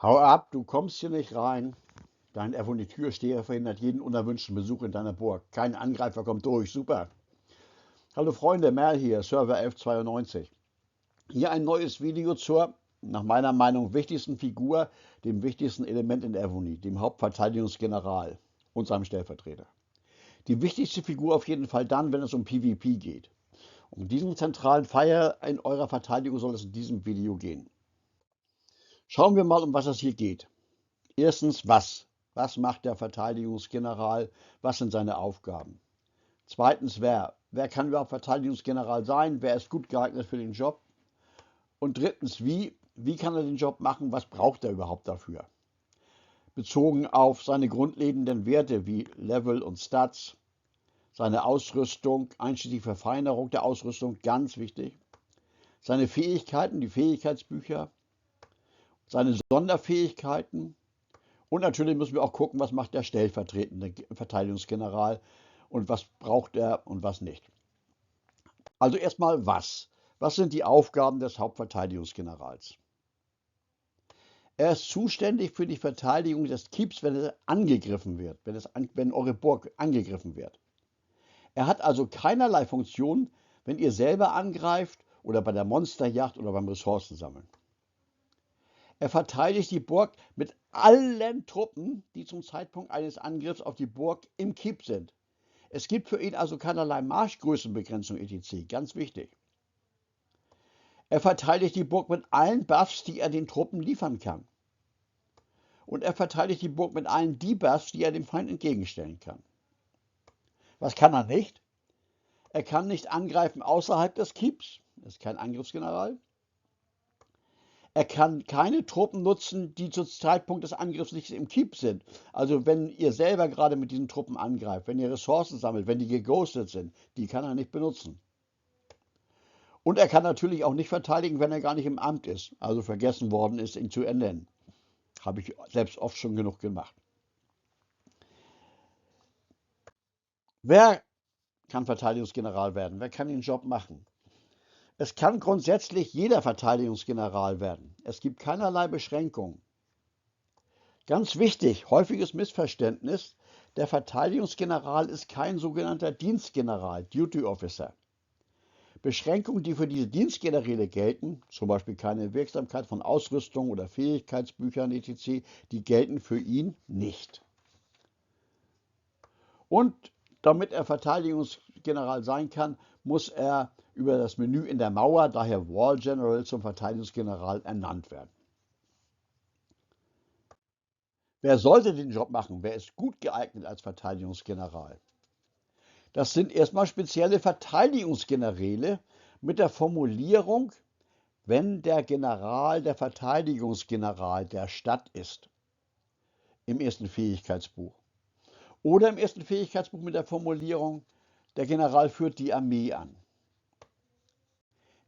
Hau ab, du kommst hier nicht rein. Dein F- und die Türsteher verhindert jeden unerwünschten Besuch in deiner Burg. Kein Angreifer kommt durch. Super. Hallo Freunde, Merl hier, Server 1192. Hier ein neues Video zur, nach meiner Meinung, wichtigsten Figur, dem wichtigsten Element in Evony, dem Hauptverteidigungsgeneral und seinem Stellvertreter. Die wichtigste Figur auf jeden Fall dann, wenn es um PvP geht. Um diesen zentralen Pfeiler in eurer Verteidigung soll es in diesem Video gehen. Schauen wir mal, um was es hier geht. Erstens, was? Was macht der Verteidigungsgeneral? Was sind seine Aufgaben? Zweitens, wer? Wer kann überhaupt Verteidigungsgeneral sein? Wer ist gut geeignet für den Job? Und drittens, wie? Wie kann er den Job machen? Was braucht er überhaupt dafür? Bezogen auf seine grundlegenden Werte wie Level und Stats, seine Ausrüstung, einschließlich Verfeinerung der Ausrüstung, ganz wichtig, seine Fähigkeiten, die Fähigkeitsbücher, seine Sonderfähigkeiten. Und natürlich müssen wir auch gucken, was macht der stellvertretende Verteidigungsgeneral und was braucht er und was nicht. Also erstmal was? Was sind die Aufgaben des Hauptverteidigungsgenerals? Er ist zuständig für die Verteidigung des Keeps, wenn es angegriffen wird, wenn eure Burg angegriffen wird. Er hat also keinerlei Funktion, wenn ihr selber angreift oder bei der Monsterjagd oder beim Ressourcensammeln. Er verteidigt die Burg mit allen Truppen, die zum Zeitpunkt eines Angriffs auf die Burg im Keep sind. Es gibt für ihn also keinerlei Marschgrößenbegrenzung etc. Ganz wichtig. Er verteidigt die Burg mit allen Buffs, die er den Truppen liefern kann. Und er verteidigt die Burg mit allen Debuffs, die er dem Feind entgegenstellen kann. Was kann er nicht? Er kann nicht angreifen außerhalb des Keeps. Er ist kein Angriffsgeneral. Er kann keine Truppen nutzen, die zum Zeitpunkt des Angriffs nicht im Keep sind. Also wenn ihr selber gerade mit diesen Truppen angreift, wenn ihr Ressourcen sammelt, wenn die geghostet sind, die kann er nicht benutzen. Und er kann natürlich auch nicht verteidigen, wenn er gar nicht im Amt ist, also vergessen worden ist, ihn zu ernennen. Habe ich selbst oft schon genug gemacht. Wer kann Verteidigungsgeneral werden? Wer kann den Job machen? Es kann grundsätzlich jeder Verteidigungsgeneral werden. Es gibt keinerlei Beschränkungen. Ganz wichtig, häufiges Missverständnis, der Verteidigungsgeneral ist kein sogenannter Dienstgeneral, Duty Officer. Beschränkungen, die für diese Dienstgeneräle gelten, zum Beispiel keine Wirksamkeit von Ausrüstung oder Fähigkeitsbüchern etc., die gelten für ihn nicht. Und damit er Verteidigungsgeneral sein kann, muss er über das Menü in der Mauer, daher Wall General, zum Verteidigungsgeneral ernannt werden. Wer sollte den Job machen? Wer ist gut geeignet als Verteidigungsgeneral? Das sind erstmal spezielle Verteidigungsgeneräle mit der Formulierung, wenn der General der Verteidigungsgeneral der Stadt ist, im ersten Fähigkeitsbuch. Oder im ersten Fähigkeitsbuch mit der Formulierung, der General führt die Armee an.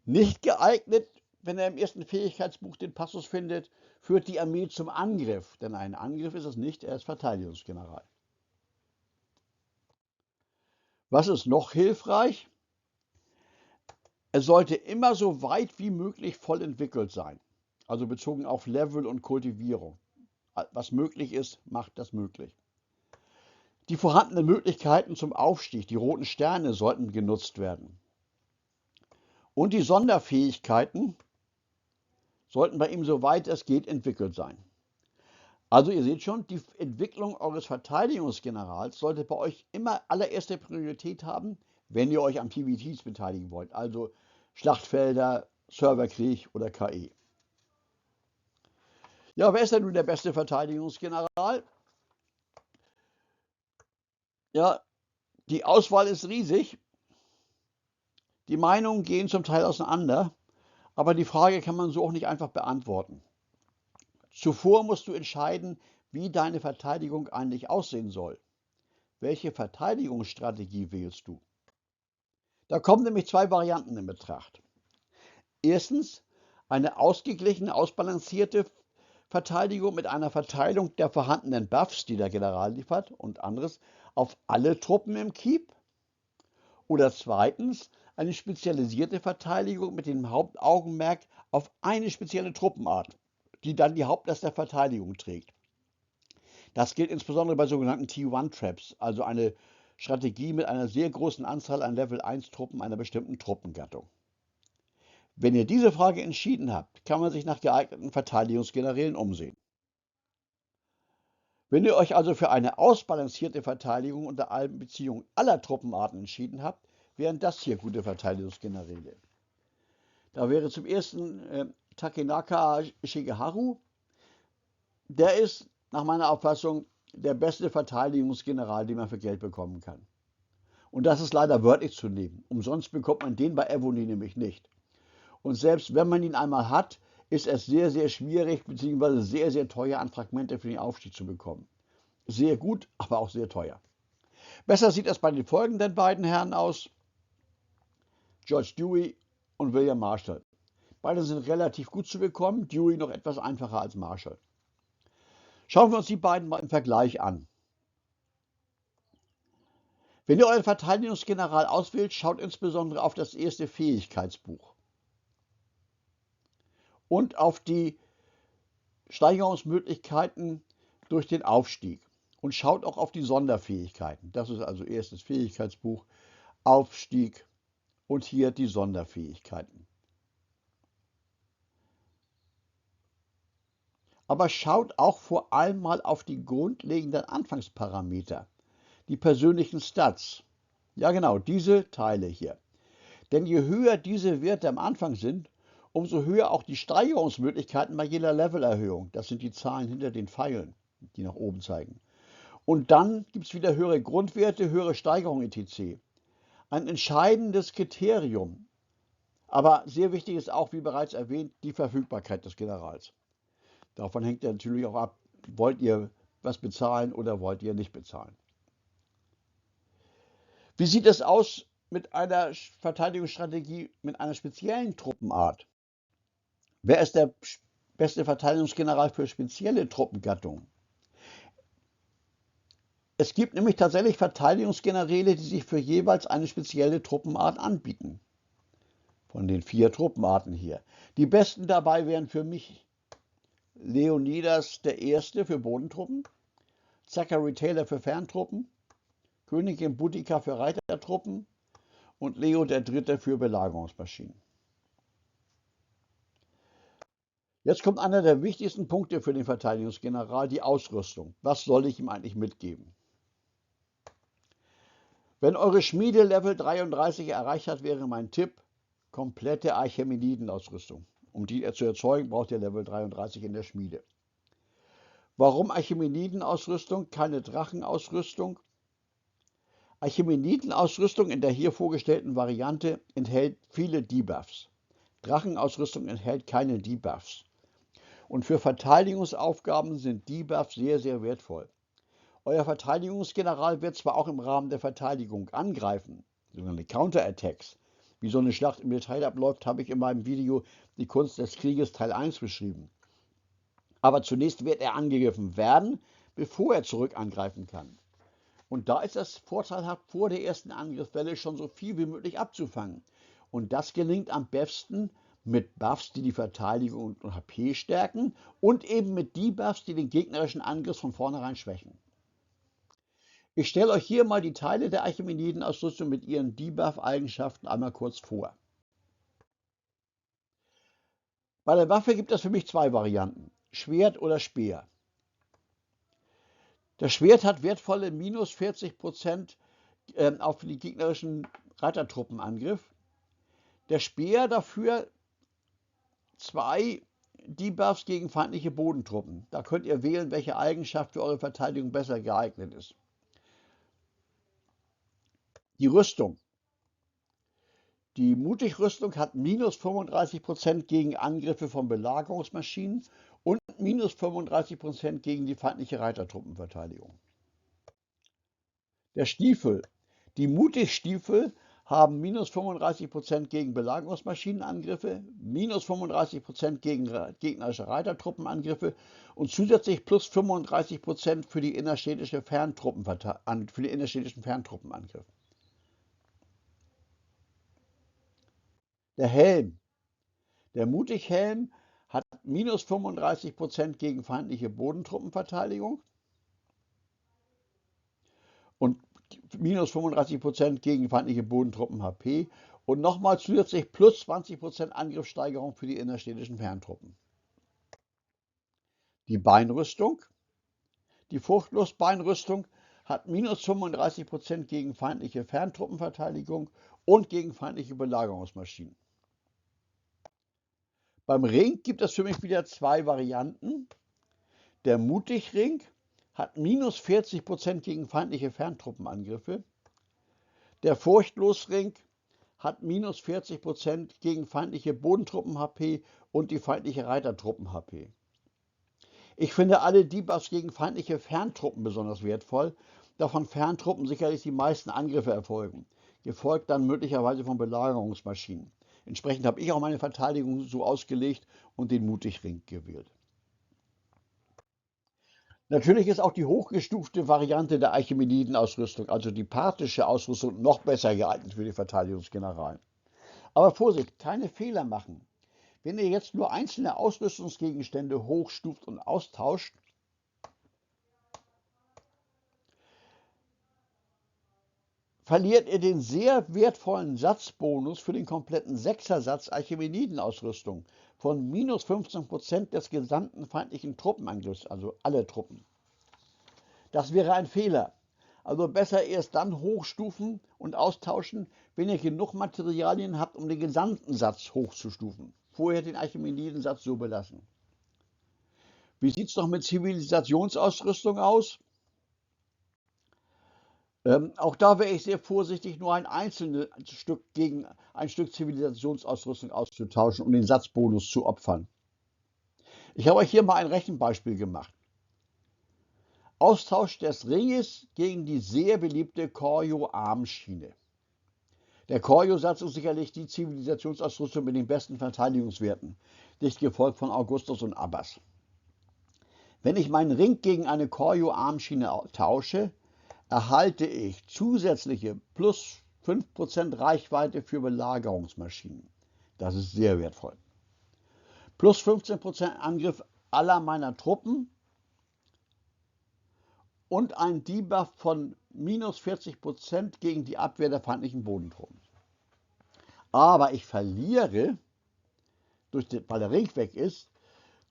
Nicht geeignet, wenn er im ersten Fähigkeitsbuch den Passus findet, führt die Armee zum Angriff. Denn ein Angriff ist es nicht, er ist Verteidigungsgeneral. Was ist noch hilfreich? Er sollte immer so weit wie möglich voll entwickelt sein. Also bezogen auf Level und Kultivierung. Was möglich ist, macht das möglich. Die vorhandenen Möglichkeiten zum Aufstieg, die roten Sterne, sollten genutzt werden. Und die Sonderfähigkeiten sollten bei ihm, soweit es geht, entwickelt sein. Also ihr seht schon, die Entwicklung eures Verteidigungsgenerals sollte bei euch immer allererste Priorität haben, wenn ihr euch an PvTs beteiligen wollt. Also Schlachtfelder, Serverkrieg oder KI. Ja, wer ist denn nun der beste Verteidigungsgeneral? Ja, die Auswahl ist riesig. Die Meinungen gehen zum Teil auseinander, aber die Frage kann man so auch nicht einfach beantworten. Zuvor musst du entscheiden, wie deine Verteidigung eigentlich aussehen soll. Welche Verteidigungsstrategie wählst du? Da kommen nämlich zwei Varianten in Betracht. Erstens eine ausgeglichene, ausbalancierte Verteidigung mit einer Verteilung der vorhandenen Buffs, die der General liefert, und anderes auf alle Truppen im Keep. Oder zweitens eine spezialisierte Verteidigung mit dem Hauptaugenmerk auf eine spezielle Truppenart. die dann die Hauptlast der Verteidigung trägt. Das gilt insbesondere bei sogenannten T1-Traps, also eine Strategie mit einer sehr großen Anzahl an Level-1-Truppen einer bestimmten Truppengattung. Wenn ihr diese Frage entschieden habt, kann man sich nach geeigneten Verteidigungsgenerälen umsehen. Wenn ihr euch also für eine ausbalancierte Verteidigung unter Einbeziehung aller Truppenarten entschieden habt, wären das hier gute Verteidigungsgeneräle. Da wäre zum ersten Takenaka Shigeharu. Der ist nach meiner Auffassung der beste Verteidigungsgeneral, den man für Geld bekommen kann. Und das ist leider wörtlich zu nehmen. Umsonst bekommt man den bei Evony nämlich nicht. Und selbst wenn man ihn einmal hat, ist es sehr, sehr schwierig bzw. sehr, sehr teuer an Fragmente für den Aufstieg zu bekommen. Sehr gut, aber auch sehr teuer. Besser sieht es bei den folgenden beiden Herren aus: George Dewey und William Marshall. Beide sind relativ gut zu bekommen, Dewey noch etwas einfacher als Marshall. Schauen wir uns die beiden mal im Vergleich an. Wenn ihr euren Verteidigungsgeneral auswählt, schaut insbesondere auf das erste Fähigkeitsbuch und auf die Steigerungsmöglichkeiten durch den Aufstieg und schaut auch auf die Sonderfähigkeiten. Das ist also erstes Fähigkeitsbuch, Aufstieg und hier die Sonderfähigkeiten. Aber schaut auch vor allem mal auf die grundlegenden Anfangsparameter, die persönlichen Stats. Ja genau, diese Teile hier. Denn je höher diese Werte am Anfang sind, umso höher auch die Steigerungsmöglichkeiten bei jeder Levelerhöhung. Das sind die Zahlen hinter den Pfeilen, die nach oben zeigen. Und dann gibt es wieder höhere Grundwerte, höhere Steigerung etc. Ein entscheidendes Kriterium, aber sehr wichtig ist auch, wie bereits erwähnt, die Verfügbarkeit des Generals. Davon hängt ja natürlich auch ab, wollt ihr was bezahlen oder wollt ihr nicht bezahlen. Wie sieht es aus mit einer Verteidigungsstrategie mit einer speziellen Truppenart? Wer ist der beste Verteidigungsgeneral für spezielle Truppengattungen? Es gibt nämlich tatsächlich Verteidigungsgeneräle, die sich für jeweils eine spezielle Truppenart anbieten. Von den 4 Truppenarten hier. Die besten dabei wären für mich Leonidas I. für Bodentruppen, Zachary Taylor für Ferntruppen, Königin Boudica für Reitertruppen und Leo III. Für Belagerungsmaschinen. Jetzt kommt einer der wichtigsten Punkte für den Verteidigungsgeneral, die Ausrüstung. Was soll ich ihm eigentlich mitgeben? Wenn eure Schmiede Level 33 erreicht hat, wäre mein Tipp: komplette Archimeniden-Ausrüstung. Um die zu erzeugen, braucht ihr Level 33 in der Schmiede. Warum Archimeniden-Ausrüstung, keine Drachenausrüstung? Archimeniden-Ausrüstung in der hier vorgestellten Variante enthält viele Debuffs. Drachenausrüstung enthält keine Debuffs. Und für Verteidigungsaufgaben sind Debuffs sehr, sehr wertvoll. Euer Verteidigungsgeneral wird zwar auch im Rahmen der Verteidigung angreifen, sogenannte Counterattacks. Wie so eine Schlacht im Detail abläuft, habe ich in meinem Video Die Kunst des Krieges Teil 1 beschrieben. Aber zunächst wird er angegriffen werden, bevor er zurück angreifen kann. Und da ist es vorteilhaft, vor der ersten Angriffswelle schon so viel wie möglich abzufangen. Und das gelingt am besten mit Buffs, die die Verteidigung und HP stärken und eben mit Debuffs, die den gegnerischen Angriff von vornherein schwächen. Ich stelle euch hier mal die Teile der Archimeniden-Ausrüstung mit ihren Debuff-Eigenschaften einmal kurz vor. Bei der Waffe gibt es für mich 2 Varianten: Schwert oder Speer. Das Schwert hat wertvolle minus 40% auf den gegnerischen Reitertruppenangriff. Der Speer dafür 2 Debuffs gegen feindliche Bodentruppen. Da könnt ihr wählen, welche Eigenschaft für eure Verteidigung besser geeignet ist. Die Rüstung. Die Mutig-Rüstung hat minus 35% gegen Angriffe von Belagerungsmaschinen und minus 35% gegen die feindliche Reitertruppenverteidigung. Der Stiefel. Die Mutig-Stiefel haben minus 35% gegen Belagerungsmaschinenangriffe, minus 35% gegen gegnerische Reitertruppenangriffe und zusätzlich plus 35% für die innerstädtischen Ferntruppenangriff. Der Helm. Der Mutig-Helm hat minus 35% gegen feindliche Bodentruppenverteidigung und minus 35% gegen feindliche Bodentruppen HP und nochmal zusätzlich plus 20% Angriffssteigerung für die innerstädtischen Ferntruppen. Die Beinrüstung, die Fruchtlosbeinrüstung, hat minus 35% gegen feindliche Ferntruppenverteidigung und gegen feindliche Belagerungsmaschinen. Beim Ring gibt es für mich wieder zwei Varianten. Der Mutig-Ring hat minus 40% gegen feindliche Ferntruppenangriffe. Der Furchtlos-Ring hat minus 40% gegen feindliche Bodentruppen-HP und die feindliche Reitertruppen-HP. Ich finde alle Debuffs gegen feindliche Ferntruppen besonders wertvoll, da von Ferntruppen sicherlich die meisten Angriffe erfolgen, gefolgt dann möglicherweise von Belagerungsmaschinen. Entsprechend habe ich auch meine Verteidigung so ausgelegt und den Mutig-Ring gewählt. Natürlich ist auch die hochgestufte Variante der Archimeniden-Ausrüstung, also die parthische Ausrüstung, noch besser geeignet für die Verteidigungsgeneralen. Aber Vorsicht, keine Fehler machen. Wenn ihr jetzt nur einzelne Ausrüstungsgegenstände hochstuft und austauscht, verliert ihr den sehr wertvollen Satzbonus für den kompletten Sechsersatz Archimeniden-Ausrüstung von minus 15% des gesamten feindlichen Truppenangriffs, also alle Truppen. Das wäre ein Fehler. Also besser erst dann hochstufen und austauschen, wenn ihr genug Materialien habt, um den gesamten Satz hochzustufen. Vorher den Archimeniden-Satz so belassen. Wie sieht es noch mit Zivilisationsausrüstung aus? Auch da wäre ich sehr vorsichtig, nur ein einzelnes Stück gegen ein Stück Zivilisationsausrüstung auszutauschen, um den Satzbonus zu opfern. Ich habe euch hier mal ein Rechenbeispiel gemacht. Austausch des Ringes gegen die sehr beliebte Koryo-Armschiene. Der Koryo-Satz ist sicherlich die Zivilisationsausrüstung mit den besten Verteidigungswerten, dicht gefolgt von Augustus und Abbas. Wenn ich meinen Ring gegen eine Koryo-Armschiene tausche, erhalte ich zusätzliche plus 5% Reichweite für Belagerungsmaschinen. Das ist sehr wertvoll. Plus 15% Angriff aller meiner Truppen und ein Debuff von minus 40% gegen die Abwehr der feindlichen Bodentruppen. Aber ich verliere, weil der Ring weg ist,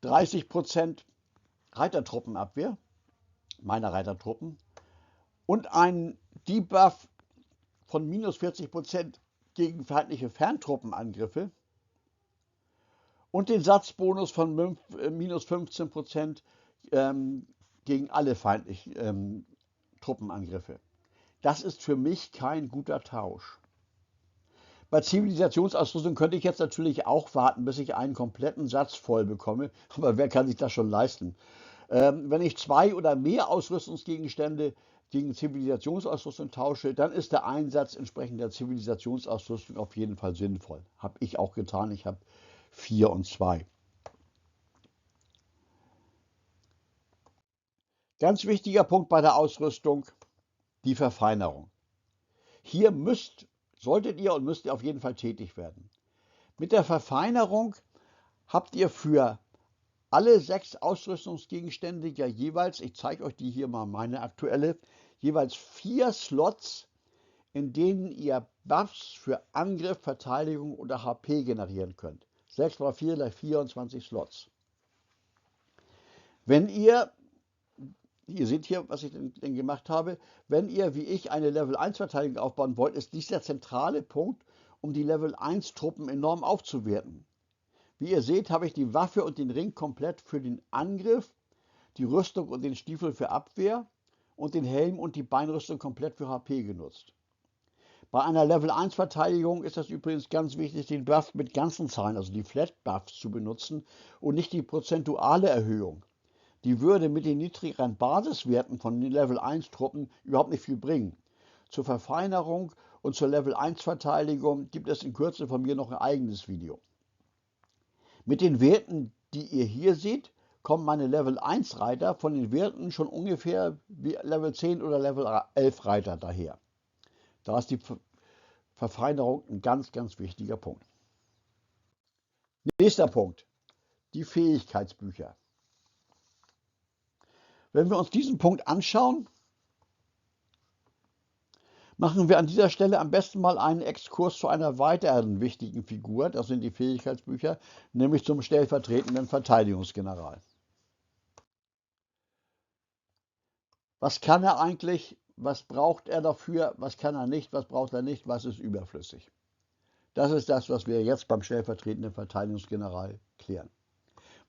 30% Reitertruppenabwehr, meiner Reitertruppen, und einen Debuff von minus 40% gegen feindliche Ferntruppenangriffe und den Satzbonus von minus 15% gegen alle feindlichen Truppenangriffe. Das ist für mich kein guter Tausch. Bei Zivilisationsausrüstung könnte ich jetzt natürlich auch warten, bis ich einen kompletten Satz voll bekomme, aber wer kann sich das schon leisten? Wenn ich 2 oder mehr Ausrüstungsgegenstände gegen Zivilisationsausrüstung tausche, dann ist der Einsatz entsprechend der Zivilisationsausrüstung auf jeden Fall sinnvoll. Habe ich auch getan, ich habe 4 und 2. Ganz wichtiger Punkt bei der Ausrüstung, die Verfeinerung. Hier solltet ihr und müsst ihr auf jeden Fall tätig werden. Mit der Verfeinerung habt ihr für alle 6 Ausrüstungsgegenstände ja jeweils, ich zeige euch die hier mal, meine aktuelle, jeweils 4 Slots, in denen ihr Buffs für Angriff, Verteidigung oder HP generieren könnt. 6 mal 4 gleich 24 Slots. Wenn ihr seht hier, was ich denn gemacht habe, wenn ihr wie ich eine Level 1 Verteidigung aufbauen wollt, ist dies der zentrale Punkt, um die Level 1 Truppen enorm aufzuwerten. Wie ihr seht, habe ich die Waffe und den Ring komplett für den Angriff, die Rüstung und den Stiefel für Abwehr und den Helm und die Beinrüstung komplett für HP genutzt. Bei einer Level 1 Verteidigung ist es übrigens ganz wichtig, den Buff mit ganzen Zahlen, also die Flat Buffs, zu benutzen und nicht die prozentuale Erhöhung. Die würde mit den niedrigeren Basiswerten von den Level 1 Truppen überhaupt nicht viel bringen. Zur Verfeinerung und zur Level 1 Verteidigung gibt es in Kürze von mir noch ein eigenes Video. Mit den Werten, die ihr hier seht, kommen meine Level 1 Reiter von den Werten schon ungefähr wie Level 10 oder Level 11 Reiter daher. Da ist die Verfeinerung ein ganz, ganz wichtiger Punkt. Nächster Punkt. die Fähigkeitsbücher. Wenn wir uns diesen Punkt anschauen, machen wir an dieser Stelle am besten mal einen Exkurs zu einer weiteren wichtigen Figur, das sind die Fähigkeitsbücher, nämlich zum stellvertretenden Verteidigungsgeneral. Was kann er eigentlich? Was braucht er dafür? Was kann er nicht? Was braucht er nicht? Was ist überflüssig? Das ist das, was wir jetzt beim stellvertretenden Verteidigungsgeneral klären.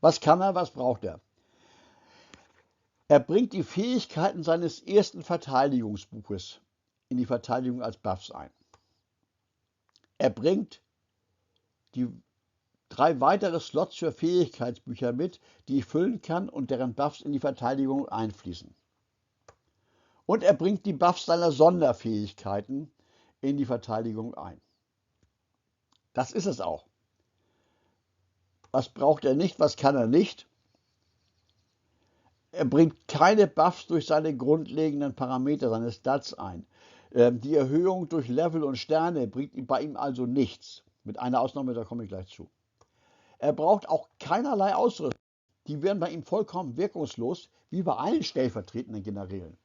Was kann er? Was braucht er? Er bringt die Fähigkeiten seines ersten Verteidigungsbuches in die Verteidigung als Buffs ein. Er bringt die 3 weitere Slots für Fähigkeitsbücher mit, die ich füllen kann und deren Buffs in die Verteidigung einfließen. Und er bringt die Buffs seiner Sonderfähigkeiten in die Verteidigung ein. Das ist es auch. Was braucht er nicht, was kann er nicht? Er bringt keine Buffs durch seine grundlegenden Parameter, seine Stats ein. Die Erhöhung durch Level und Sterne bringt bei ihm also nichts. Mit einer Ausnahme, da komme ich gleich zu. Er braucht auch keinerlei Ausrüstung. Die wären bei ihm vollkommen wirkungslos, wie bei allen stellvertretenden Generälen.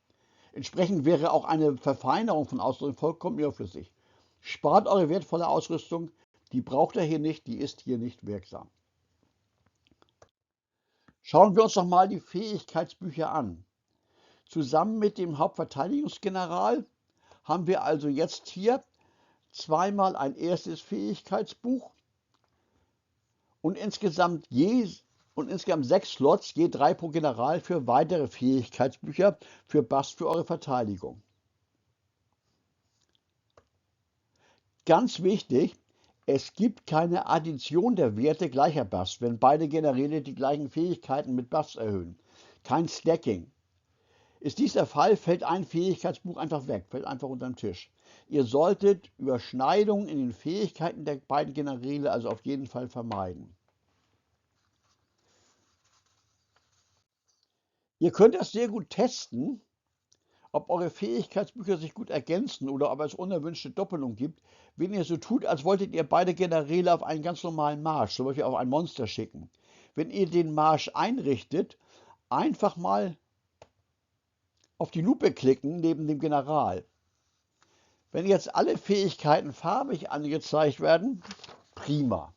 Entsprechend wäre auch eine Verfeinerung von Ausrüstung vollkommen überflüssig. Spart eure wertvolle Ausrüstung, die braucht er hier nicht, die ist hier nicht wirksam. Schauen wir uns noch mal die Fähigkeitsbücher an. Zusammen mit dem Hauptverteidigungsgeneral haben wir also jetzt hier zweimal ein erstes Fähigkeitsbuch und insgesamt 6 Slots, je 3 pro General für weitere Fähigkeitsbücher für Buffs für eure Verteidigung. Ganz wichtig, es gibt keine Addition der Werte gleicher Buffs, wenn beide Generäle die gleichen Fähigkeiten mit Buffs erhöhen. Kein Stacking. Ist dies der Fall, fällt ein Fähigkeitsbuch einfach weg, fällt einfach unter den Tisch. Ihr solltet Überschneidungen in den Fähigkeiten der beiden Generäle also auf jeden Fall vermeiden. Ihr könnt das sehr gut testen, ob eure Fähigkeitsbücher sich gut ergänzen oder ob es unerwünschte Doppelung gibt, wenn ihr so tut, als wolltet ihr beide Generäle auf einen ganz normalen Marsch, zum Beispiel auf ein Monster schicken. Wenn ihr den Marsch einrichtet, einfach mal auf die Lupe klicken neben dem General. Wenn jetzt alle Fähigkeiten farbig angezeigt werden, prima.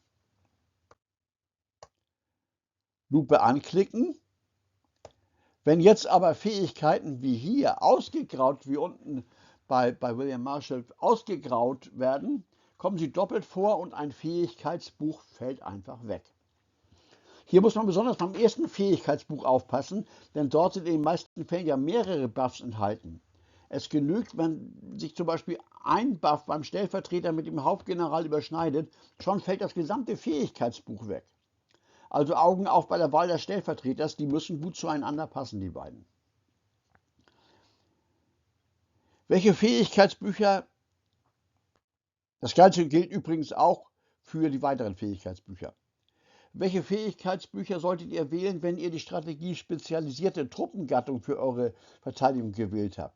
Lupe anklicken. Wenn jetzt aber Fähigkeiten wie hier ausgegraut, wie unten bei William Marshall ausgegraut werden, kommen sie doppelt vor und ein Fähigkeitsbuch fällt einfach weg. Hier muss man besonders beim ersten Fähigkeitsbuch aufpassen, denn dort sind in den meisten Fällen ja mehrere Buffs enthalten. Es genügt, wenn sich zum Beispiel ein Buff beim Stellvertreter mit dem Hauptgeneral überschneidet, schon fällt das gesamte Fähigkeitsbuch weg. Also Augen auf bei der Wahl des Stellvertreters, die müssen gut zueinander passen, die beiden. Welche Fähigkeitsbücher? Das Ganze gilt übrigens auch für die weiteren Fähigkeitsbücher. Welche Fähigkeitsbücher solltet ihr wählen, wenn ihr die Strategie spezialisierte Truppengattung für eure Verteidigung gewählt habt?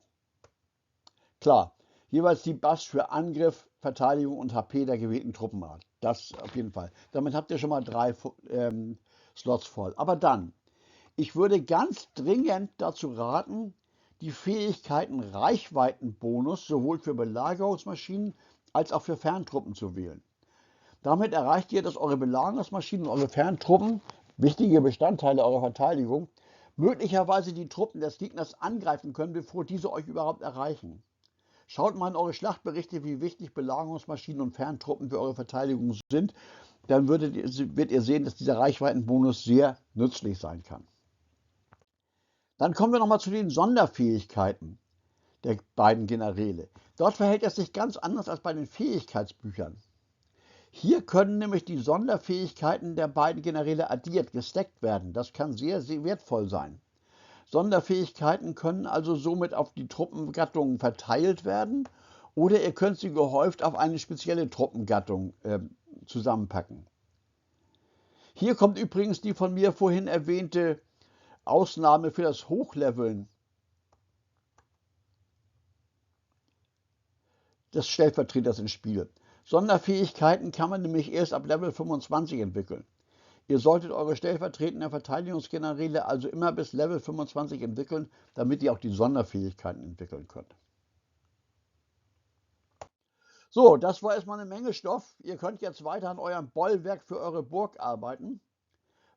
Klar, jeweils die Buffs für Angriff, Verteidigung und HP der gewählten Truppenart. Das auf jeden Fall. Damit habt ihr schon mal 3 Slots voll. Aber dann, ich würde ganz dringend dazu raten, die Fähigkeiten Reichweitenbonus sowohl für Belagerungsmaschinen als auch für Ferntruppen zu wählen. Damit erreicht ihr, dass eure Belagerungsmaschinen und eure Ferntruppen, wichtige Bestandteile eurer Verteidigung, möglicherweise die Truppen des Gegners angreifen können, bevor diese euch überhaupt erreichen. Schaut mal in eure Schlachtberichte, wie wichtig Belagerungsmaschinen und Ferntruppen für eure Verteidigung sind. Dann werdet ihr sehen, dass dieser Reichweitenbonus sehr nützlich sein kann. Dann kommen wir nochmal zu den Sonderfähigkeiten der beiden Generäle. Dort verhält es sich ganz anders als bei den Fähigkeitsbüchern. Hier können nämlich die Sonderfähigkeiten der beiden Generäle addiert, gestackt werden. Das kann sehr, sehr wertvoll sein. Sonderfähigkeiten können also somit auf die Truppengattungen verteilt werden oder ihr könnt sie gehäuft auf eine spezielle Truppengattung zusammenpacken. Hier kommt übrigens die von mir vorhin erwähnte Ausnahme für das Hochleveln des Stellvertreters ins Spiel. Sonderfähigkeiten kann man nämlich erst ab Level 25 entwickeln. Ihr solltet eure stellvertretenden Verteidigungsgeneräle also immer bis Level 25 entwickeln, damit ihr auch die Sonderfähigkeiten entwickeln könnt. So, das war erstmal eine Menge Stoff. Ihr könnt jetzt weiter an eurem Bollwerk für eure Burg arbeiten.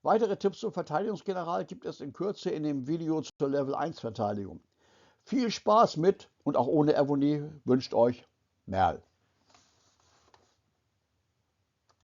Weitere Tipps zum Verteidigungsgeneral gibt es in Kürze in dem Video zur Level 1 Verteidigung. Viel Spaß mit und auch ohne Evonie wünscht euch Merl.